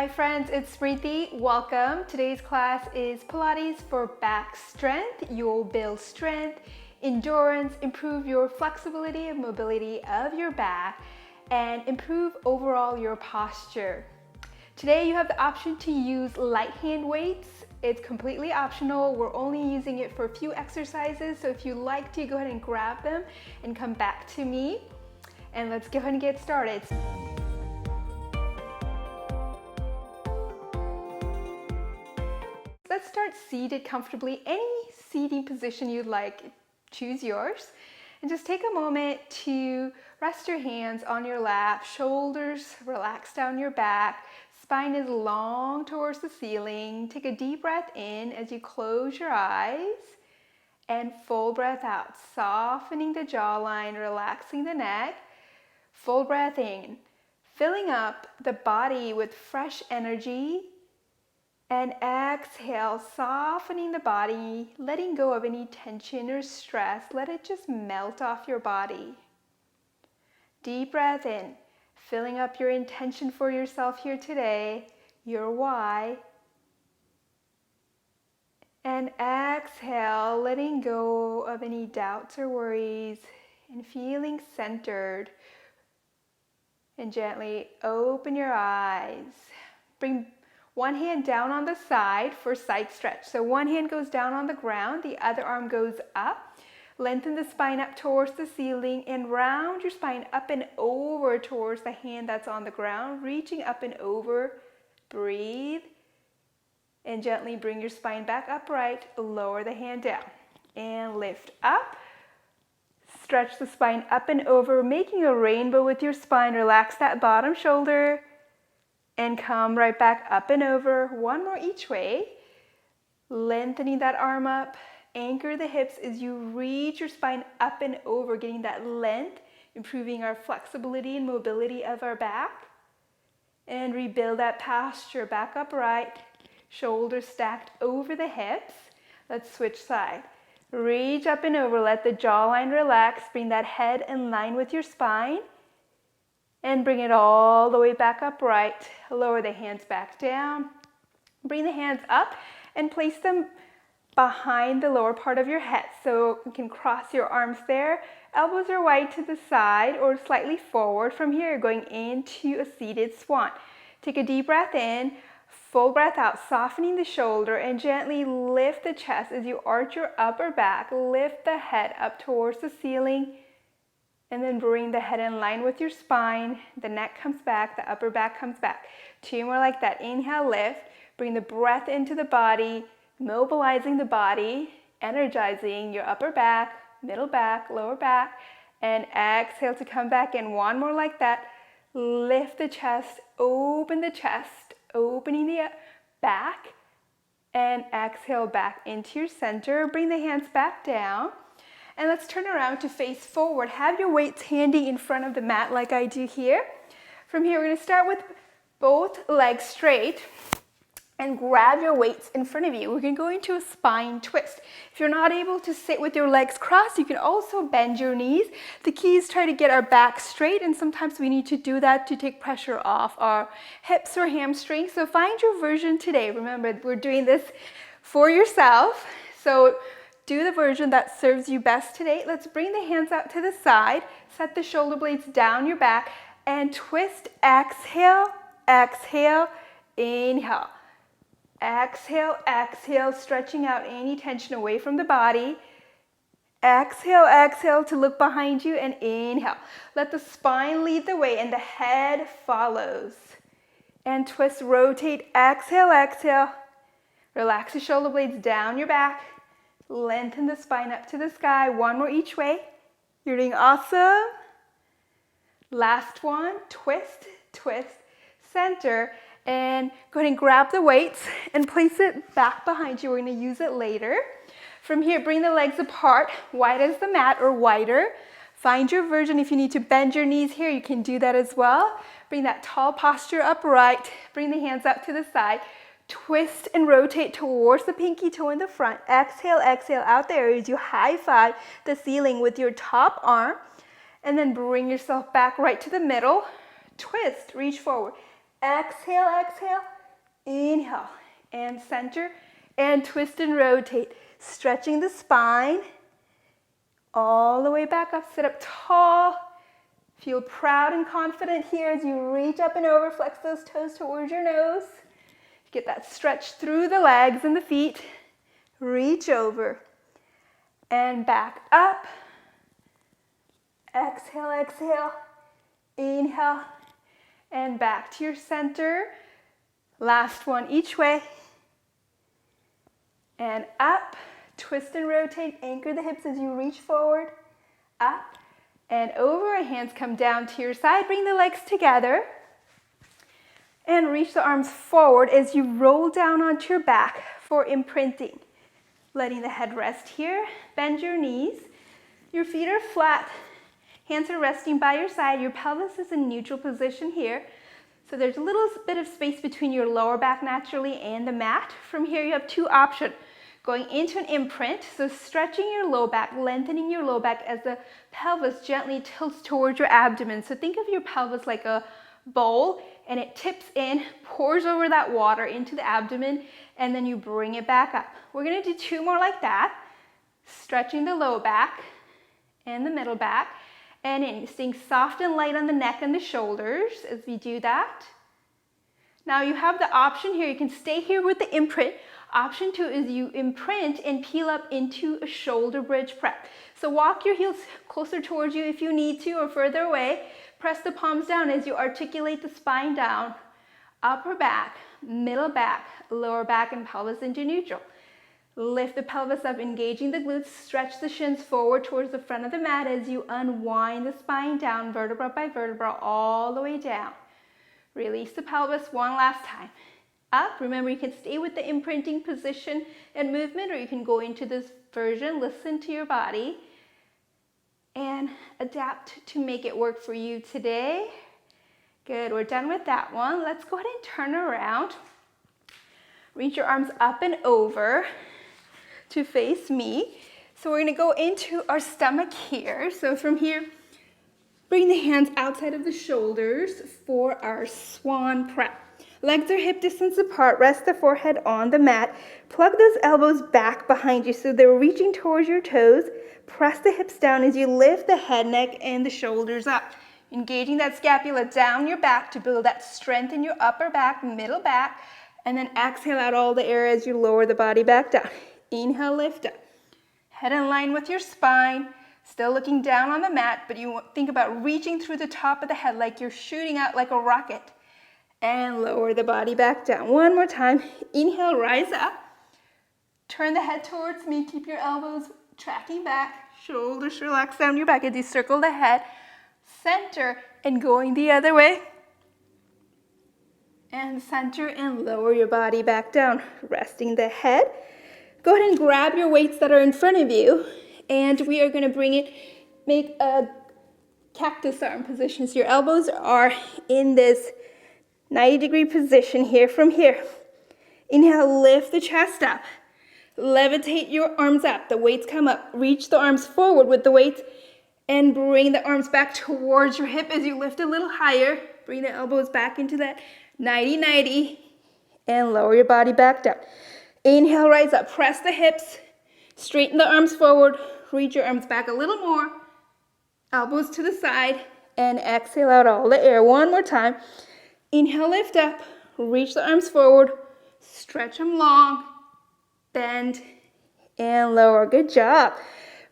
Hi friends, it's Smriti. Welcome. Today's class is Pilates for back strength. You'll build strength, endurance, improve your flexibility and mobility of your back, and improve overall your posture. Today you have the option to use light hand weights. It's completely optional. We're only using it for a few exercises, so if you like to, go ahead and grab them and come back to me. And let's go ahead and get started. Let's start seated comfortably. Any seating position you'd like, choose yours. And just take a moment to rest your hands on your lap, shoulders relax down your back, spine is long towards the ceiling. Take a deep breath in as you close your eyes and full breath out, softening the jawline, relaxing the neck. Full breath in, filling up the body with fresh energy. And exhale, softening the body, letting go of any tension or stress. Let it just melt off your body. Deep breath in, filling up your intention for yourself here today, your why. And exhale, letting go of any doubts or worries and feeling centered. And gently open your eyes. Bring one hand down on the side for side stretch. So one hand goes down on the ground, the other arm goes up. Lengthen the spine up towards the ceiling and round your spine up and over towards the hand that's on the ground, reaching up and over. Breathe and gently bring your spine back upright. Lower the hand down and lift up. Stretch the spine up and over, making a rainbow with your spine. Relax that bottom shoulder. And come right back up and over. One more each way. Lengthening that arm up. Anchor the hips as you reach your spine up and over, getting that length, improving our flexibility and mobility of our back. And rebuild that posture back upright. Shoulders stacked over the hips. Let's switch side. Reach up and over. Let the jawline relax. Bring that head in line with your spine. And bring it all the way back upright. Lower the hands back down. Bring the hands up and place them behind the lower part of your head. So you can cross your arms there. Elbows are wide to the side or slightly forward. From here, you're going into a seated swan. Take a deep breath in, full breath out, softening the shoulder and gently lift the chest as you arch your upper back. Lift the head up towards the ceiling. And then bring the head in line with your spine. The neck comes back, the upper back comes back. Two more like that. Inhale, lift. Bring the breath into the body, mobilizing the body, energizing your upper back, middle back, lower back. And exhale to come back in. One more like that. Lift the chest, opening the back. And exhale back into your center. Bring the hands back down. And let's turn around to face forward. Have your weights handy in front of the mat like I do here. From here, we're going to start with both legs straight and grab your weights in front of you. We're going to go into a spine twist. If you're not able to sit with your legs crossed, you can also bend your knees. The key is try to get our back straight, and sometimes we need to do that to take pressure off our hips or hamstrings. So find your version today. Remember, we're doing this for yourself. So do the version that serves you best today. Let's bring the hands out to the side. Set the shoulder blades down your back and twist. Exhale, exhale, inhale. Exhale, exhale, stretching out any tension away from the body. Exhale, exhale to look behind you and inhale. Let the spine lead the way and the head follows. And twist, rotate, exhale, exhale. Relax the shoulder blades down your back. Lengthen the spine up to the sky. One more each way. You're doing awesome. Last one. Twist, twist, center. And go ahead and grab the weights and place it back behind you. We're going to use it later. From here, bring the legs apart, wide as the mat or wider. Find your version. If you need to bend your knees here, you can do that as well. Bring that tall posture upright. Bring the hands up to the side. Twist and rotate towards the pinky toe in the front. Exhale, exhale out there as you high five the ceiling with your top arm. And then bring yourself back right to the middle. Twist, reach forward. Exhale, exhale. Inhale and center and twist and rotate. Stretching the spine all the way back up. Sit up tall. Feel proud and confident here as you reach up and over. Flex those toes towards your nose. Get that stretch through the legs and the feet. Reach over and back up. Exhale, exhale. Inhale and back to your center. Last one each way. And up. Twist and rotate. Anchor the hips as you reach forward. Up and over. Hands come down to your side. Bring the legs together. And reach the arms forward as you roll down onto your back for imprinting. Letting the head rest here. Bend your knees. Your feet are flat. Hands are resting by your side. Your pelvis is in neutral position here. So there's a little bit of space between your lower back naturally and the mat. From here you have two options. Going into an imprint, so stretching your low back, lengthening your low back as the pelvis gently tilts towards your abdomen. So think of your pelvis like a bowl, and it tips in, pours over that water into the abdomen, and then you bring it back up. We're gonna do two more like that, stretching the low back and the middle back, and in, staying soft and light on the neck and the shoulders as we do that. Now you have the option here, you can stay here with the imprint. Option 2 is you imprint and peel up into a shoulder bridge prep. So walk your heels closer towards you if you need to, or further away. Press the palms down as you articulate the spine down. Upper back, middle back, lower back and pelvis into neutral. Lift the pelvis up, engaging the glutes. Stretch the shins forward towards the front of the mat as you unwind the spine down, vertebra by vertebra, all the way down. Release the pelvis one last time. Up. Remember, you can stay with the imprinting position and movement, or you can go into this version. Listen to your body and adapt to make it work for you today. Good. We're done with that one. Let's go ahead and turn around. Reach your arms up and over to face me. So we're going to go into our stomach here. So from here, bring the hands outside of the shoulders for our Swan Prep. Legs are hip distance apart. Rest the forehead on the mat. Plug those elbows back behind you so they're reaching towards your toes. Press the hips down as you lift the head, neck, and the shoulders up. Engaging that scapula down your back to build that strength in your upper back, middle back, and then exhale out all the air as you lower the body back down. Inhale, lift up. Head in line with your spine. Still looking down on the mat, but you think about reaching through the top of the head like you're shooting out like a rocket. And lower the body back down. One more time. Inhale, rise up. Turn the head towards me. Keep your elbows tracking back. Shoulders relax down your back as you circle the head. Center and going the other way. And center and lower your body back down. Resting the head. Go ahead and grab your weights that are in front of you. And we are going to make a cactus arm position. So your elbows are in this 90-degree position here. From here, inhale, lift the chest up. Levitate your arms up. The weights come up. Reach the arms forward with the weights and bring the arms back towards your hip as you lift a little higher. Bring the elbows back into that 90-90 and lower your body back down. Inhale, rise up. Press the hips. Straighten the arms forward. Reach your arms back a little more. Elbows to the side and exhale out all the air. One more time. Inhale, lift up, reach the arms forward, stretch them long, bend, and lower. Good job.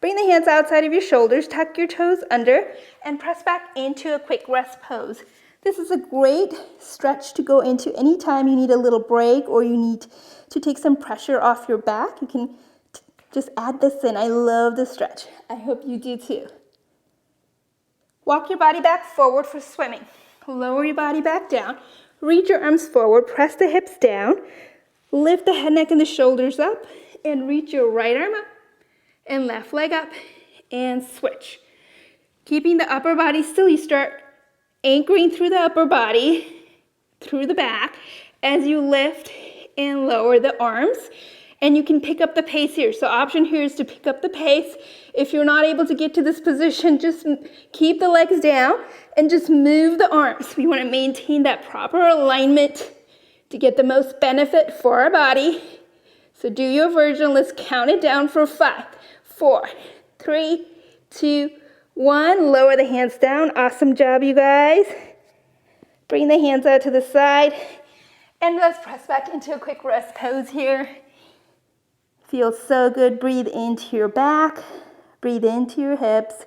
Bring the hands outside of your shoulders, tuck your toes under, and press back into a quick rest pose. This is a great stretch to go into anytime you need a little break or you need to take some pressure off your back. You can just add this in. I love this stretch. I hope you do too. Walk your body back forward for swimming. Lower your body back down. Reach your arms forward. Press the hips down. Lift the head, neck, and the shoulders up. And reach your right arm up and left leg up and switch. Keeping the upper body still, you start anchoring through the upper body, through the back, as you lift and lower the arms. And you can pick up the pace here. So option here is to pick up the pace. If you're not able to get to this position, just keep the legs down and just move the arms. We want to maintain that proper alignment to get the most benefit for our body. So do your version. Let's count it down for 5, 4, 3, 2, 1. Lower the hands down. Awesome job, you guys. Bring the hands out to the side. And let's press back into a quick rest pose here. Feels so good. Breathe into your back. Breathe into your hips.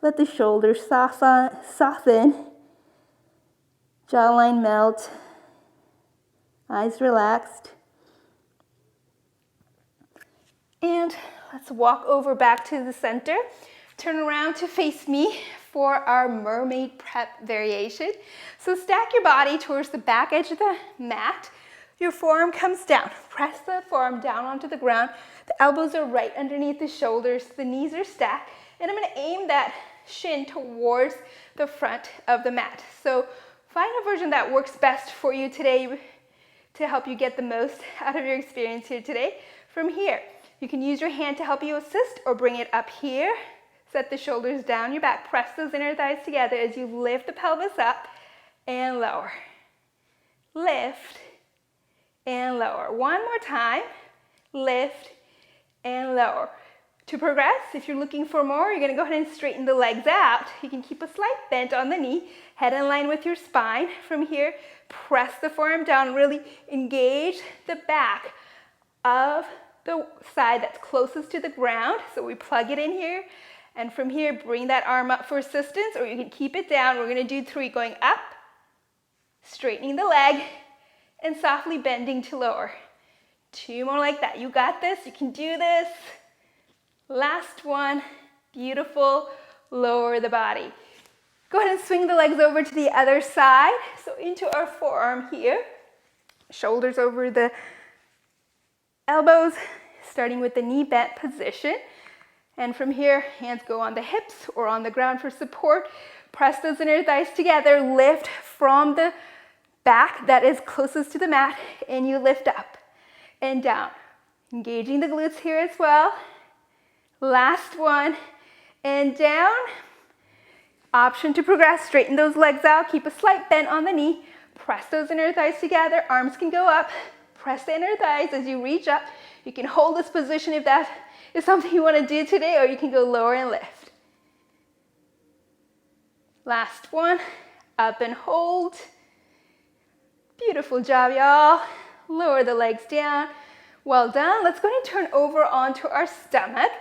Let the shoulders soften. Jawline melt. Eyes relaxed. And let's walk over back to the center. Turn around to face me for our Mermaid Prep variation. So stack your body towards the back edge of the mat. Your forearm comes down. Press the forearm down onto the ground. The elbows are right underneath the shoulders. The knees are stacked. And I'm going to aim that shin towards the front of the mat. So find a version that works best for you today to help you get the most out of your experience here today. From here, you can use your hand to help you assist or bring it up here. Set the shoulders down your back. Press those inner thighs together as you lift the pelvis up and lower. Lift and lower. One more time. Lift and lower. To progress, if you're looking for more, you're going to go ahead and straighten the legs out. You can keep a slight bend on the knee, head in line with your spine. From here, press the forearm down, really engage the back of the side that's closest to the ground. So we plug it in here. And from here, bring that arm up for assistance, or you can keep it down. We're going to do 3, going up, straightening the leg, and softly bending to lower. 2 more like that. You got this. You can do this. Last one. Beautiful. Lower the body. Go ahead and swing the legs over to the other side. So into our forearm here. Shoulders over the elbows, starting with the knee bent position. And from here, hands go on the hips or on the ground for support. Press those inner thighs together. Lift from the back that is closest to the mat, and you lift up and down. Engaging the glutes here as well. Last one, and down. Option to progress, straighten those legs out, keep a slight bend on the knee, press those inner thighs together, arms can go up, press the inner thighs as you reach up. You can hold this position if that is something you want to do today, or you can go lower and lift. Last one, up and hold. Beautiful job, y'all. Lower the legs down. Well done. Let's go ahead and turn over onto our stomach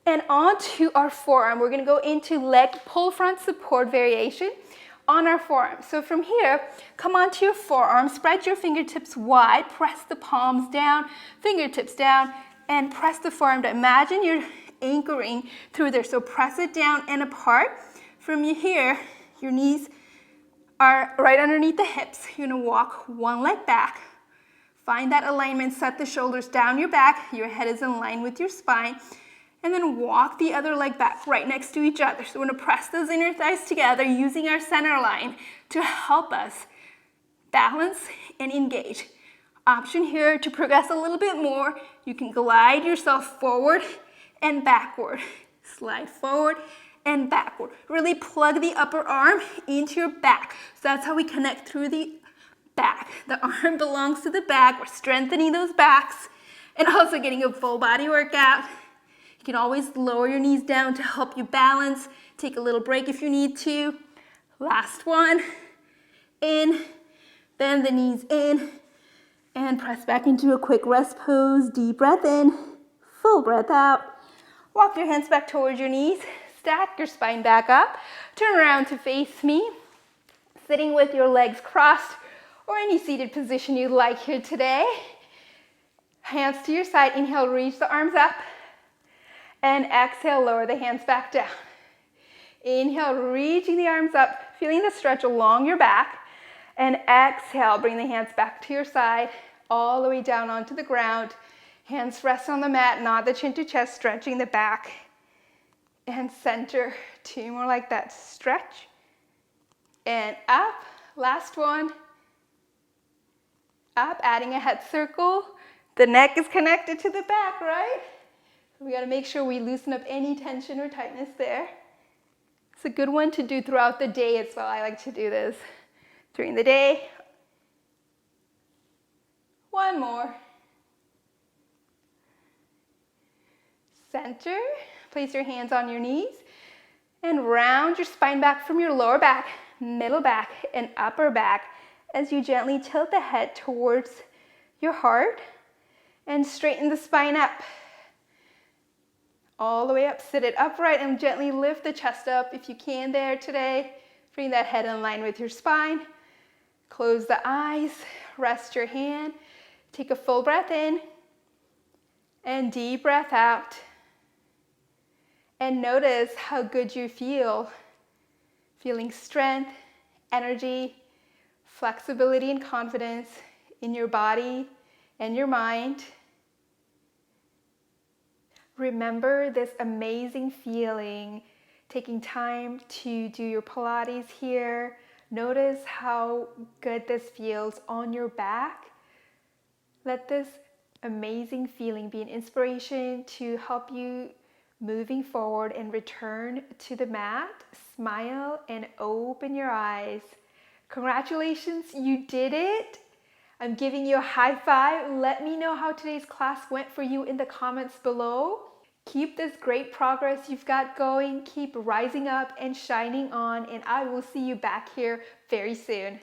and onto our forearm. We're going to go into leg pull front support variation on our forearm. So from here, come onto your forearm, spread your fingertips wide, press the palms down, fingertips down, and press the forearm down. Imagine you're anchoring through there. So press it down and apart. From here, your knees are right underneath the hips. You're going to walk one leg back. Find that alignment, set the shoulders down your back. Your head is in line with your spine. And then walk the other leg back right next to each other. So we're going to press those inner thighs together using our center line to help us balance and engage. Option here to progress a little bit more. You can glide yourself forward and backward. Slide forward and backward. Really plug the upper arm into your back. So that's how we connect through the back. The arm belongs to the back. We're strengthening those backs and also getting a full body workout. You can always lower your knees down to help you balance. Take a little break if you need to. Last one. In, bend the knees in, and press back into a quick rest pose. Deep breath in, full breath out. Walk your hands back towards your knees. Stack your spine back up. Turn around to face me. Sitting with your legs crossed or any seated position you'd like here today. Hands to your side. Inhale, reach the arms up. And exhale, lower the hands back down. Inhale, reaching the arms up, feeling the stretch along your back. And exhale, bring the hands back to your side, all the way down onto the ground. Hands rest on the mat, nod the chin to chest, stretching the back. And center. 2 more like that. Stretch. And up. Last one. Up, adding a head circle The neck is connected to the back, right? We gotta make sure we loosen up any tension or tightness there. It's a good one to do throughout the day as well. I like to do this during the day. One more. Center. Place your hands on your knees and round your spine back from your lower back, middle back, and upper back as you gently tilt the head towards your heart and straighten the spine up. All the way up, sit it upright and gently lift the chest up if you can there today. Bring that head in line with your spine. Close the eyes, rest your hand. Take a full breath in and deep breath out. And notice how good you feel. Feeling strength, energy, flexibility and confidence in your body and your mind. Remember this amazing feeling, taking time to do your Pilates here. Notice how good this feels on your back. Let this amazing feeling be an inspiration to help you moving forward and return to the mat. Smile and open your eyes. Congratulations, you did it. I'm giving you a high five. Let me know how today's class went for you in the comments below. Keep this great progress you've got going. Keep rising up and shining on, and I will see you back here very soon.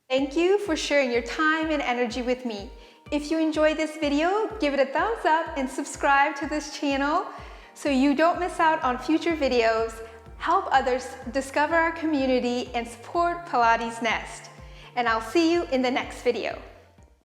Thank you for sharing your time and energy with me. If you enjoyed this video, give it a thumbs up and subscribe to this channel so you don't miss out on future videos. Help others discover our community and support Pilates Nest. And I'll see you in the next video.